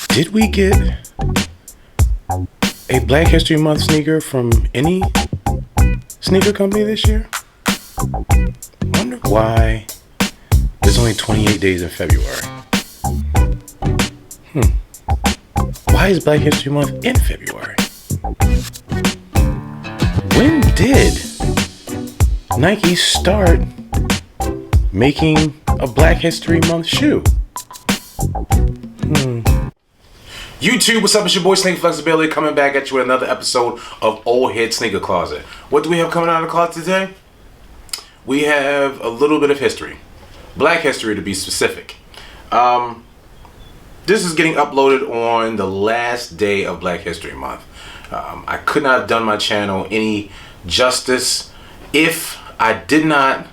Did we get a Black History Month sneaker from any sneaker company this year? Wonder why there's only 28 days in February. Why is Black History Month in February? When did Nike start making a Black History Month shoe? YouTube, what's up? It's your boy Sneaker Flexibility coming back at you with another episode of Old Head Sneaker Closet. What do we have coming out of the closet today? We have a little bit of history. Black history to be specific. This is getting uploaded on the last day of Black History Month. I could not have done my channel any justice if I did not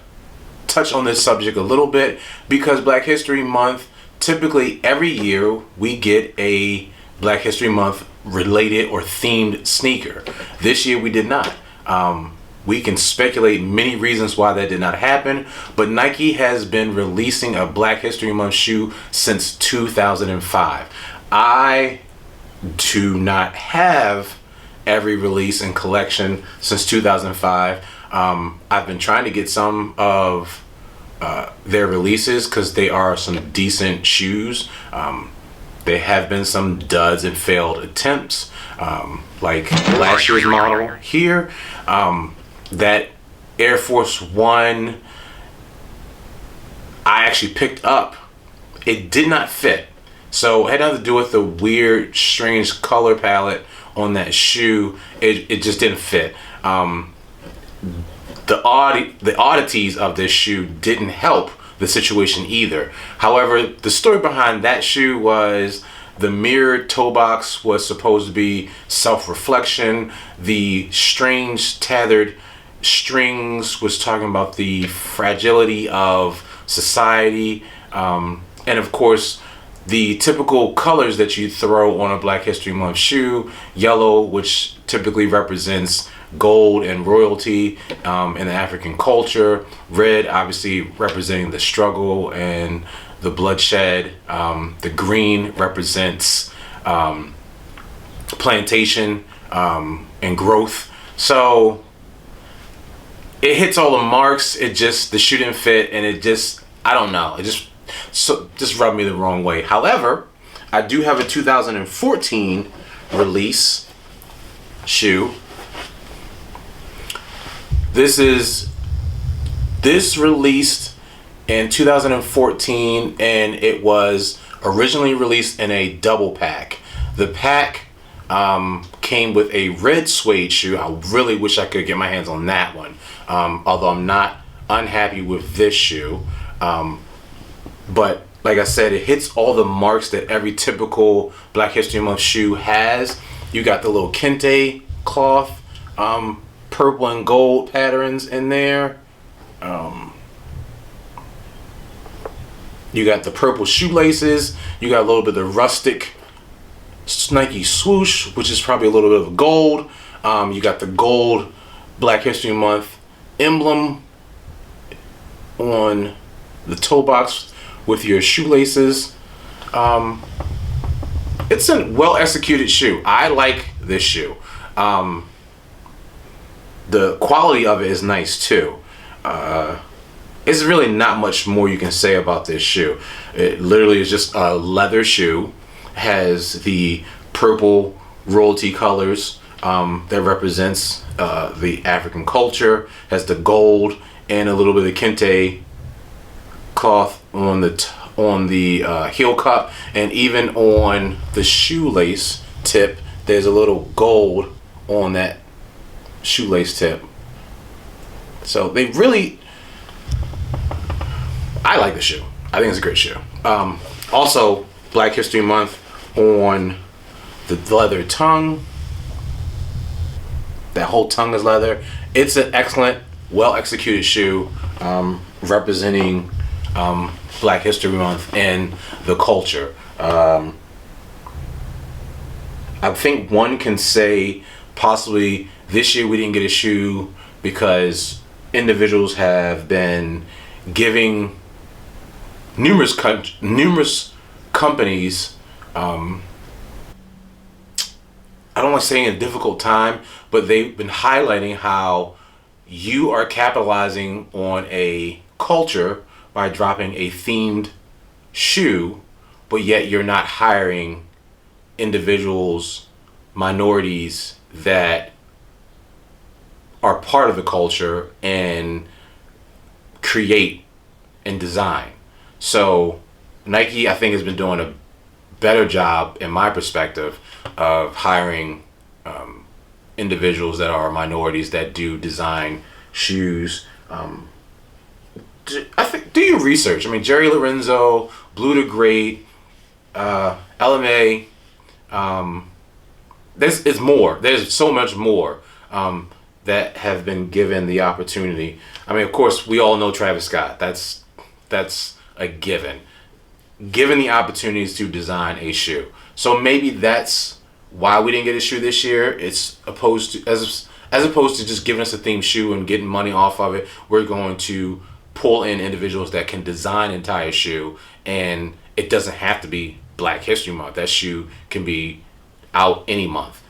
touch on this subject a little bit, because Black History Month, typically every year we get a Black History Month related or themed sneaker. This year we did not. We can speculate many reasons why that did not happen, but Nike has been releasing a Black History Month shoe since 2005. I do not have every release and collection since 2005. I've been trying to get some of their releases because they are some decent shoes. There have been some duds and failed attempts, like last year's model here. That Air Force One I actually picked up. It did not fit. So it had nothing to do with the weird, strange color palette on that shoe. It just didn't fit. The oddities of this shoe didn't help the situation either. However, the story behind that shoe was the mirrored toe box was supposed to be self-reflection. The strange tethered strings was talking about the fragility of society. And of course, the typical colors that you throw on a Black History Month shoe: yellow, which typically represents gold and royalty in the African culture; red, obviously representing the struggle and the bloodshed; the green represents plantation and growth. So it hits all the marks. The shoe didn't fit, and I don't know, it just rubbed me the wrong way. However, I do have a 2014 release shoe. This released in 2014, and it was originally released in a double pack. The pack came with a red suede shoe. I really wish I could get my hands on that one, although I'm not unhappy with this shoe. But like I said, it hits all the marks that every typical Black History Month shoe has. You got the little kente cloth, purple and gold patterns in there. You got the purple shoelaces. You got a little bit of rustic Nike swoosh, which is probably a little bit of gold. You got the gold Black History Month emblem on the toe box with your shoelaces. It's a well executed shoe. I like this shoe. The quality of it is nice too. It's really not much more you can say about this shoe. It literally is just a leather shoe. Has the purple royalty colors that represents the African culture. Has the gold and a little bit of kente cloth on the heel cup, and even on the shoelace tip there's a little gold on that shoelace tip. So they really, I like the shoe. I think it's a great shoe. Also, Black History Month on the leather tongue. That whole tongue is leather. It's an excellent, well executed shoe, representing Black History Month and the culture. I think one can say possibly this year we didn't get a shoe because individuals have been giving numerous companies I don't want to say in a difficult time, but they've been highlighting how you are capitalizing on a culture by dropping a themed shoe, but yet you're not hiring individuals, minorities that are part of the culture and create and design. So Nike, I think, has been doing a better job, in my perspective, of hiring individuals that are minorities that do design shoes. I think, do your research. I mean, Jerry Lorenzo, Blue the Great, LMA. There's more. There's so much more that have been given the opportunity. I mean, of course, we all know Travis Scott. That's a given. Given the opportunities to design a shoe. So maybe that's why we didn't get a shoe this year. It's opposed to as opposed to just giving us a themed shoe and getting money off of it. We're going to pull in individuals that can design an entire shoe, and it doesn't have to be Black History Month. That shoe can be out any month.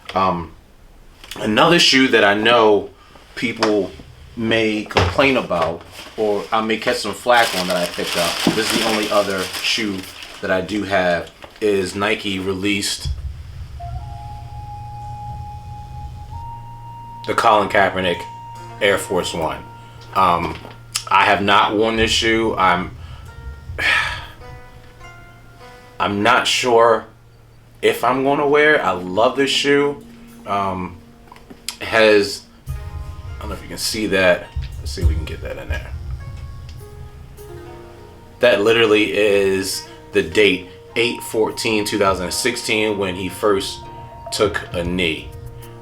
Another shoe that I know people may complain about, or I may catch some flack on, that I picked up. This is the only other shoe that I do have. Is Nike released the Colin Kaepernick Air Force One. I have not worn this shoe. I'm not sure if I'm going to wear it. I love this shoe. It has, I don't know if you can see that. Let's see if we can get that in there. That literally is the date, 8/14/2016, when he first took a knee.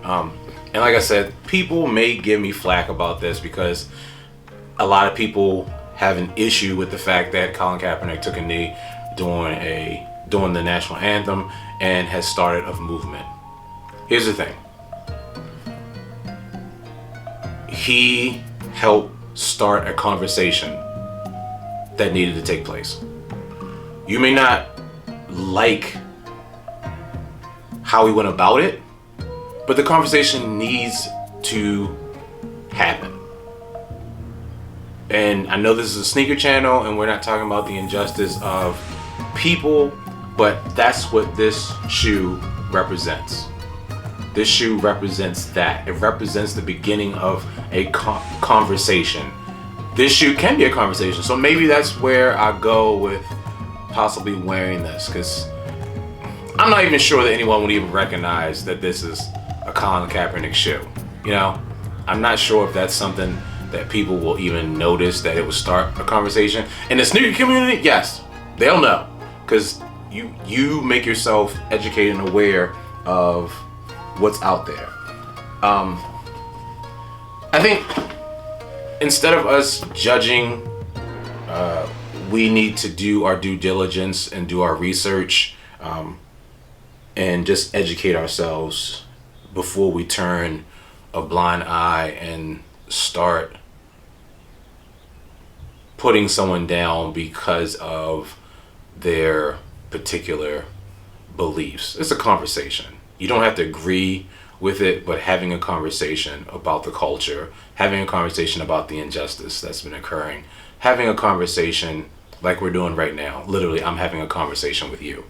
And like I said, people may give me flack about this because a lot of people have an issue with the fact that Colin Kaepernick took a knee during the national anthem and has started a movement. Here's the thing. He helped start a conversation that needed to take place. You may not like how he went about it, but the conversation needs to happen. And I know this is a sneaker channel and we're not talking about the injustice of people, but that's what this shoe represents. This shoe represents that. It represents the beginning of a conversation. This shoe can be a conversation. So maybe that's where I go with possibly wearing this, because I'm not even sure that anyone would even recognize that this is a Colin Kaepernick shoe. You know, I'm not sure if that's something that people will even notice, that it will start a conversation. In the sneaker community, yes, they'll know, because you make yourself educated and aware of what's out there. I think instead of us judging, we need to do our due diligence and do our research, and just educate ourselves before we turn a blind eye and start putting someone down because of their particular beliefs. It's a conversation. You don't have to agree with it, but having a conversation about the culture, having a conversation about the injustice that's been occurring, having a conversation like we're doing right now. Literally, I'm having a conversation with you.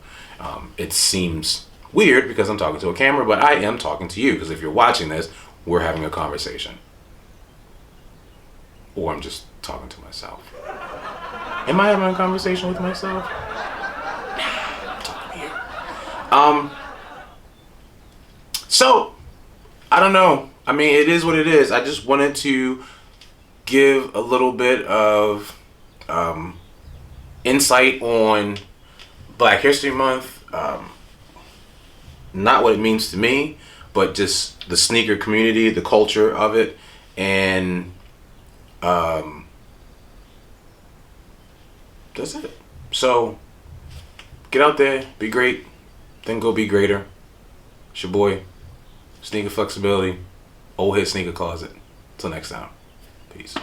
It seems weird because I'm talking to a camera, but I am talking to you, because if you're watching this, we're having a conversation. Or I'm just talking to myself. Am I having a conversation with myself? Nah, I'm talking to you. So, I don't know. I mean, it is what it is. I just wanted to give a little bit of insight on Black History Month. Not what it means to me, but just the sneaker community, the culture of it, and that's it. So, get out there, be great, then go be greater. It's your boy, Sneaker Flexibility, Old Head Sneaker Closet. Till next time, peace.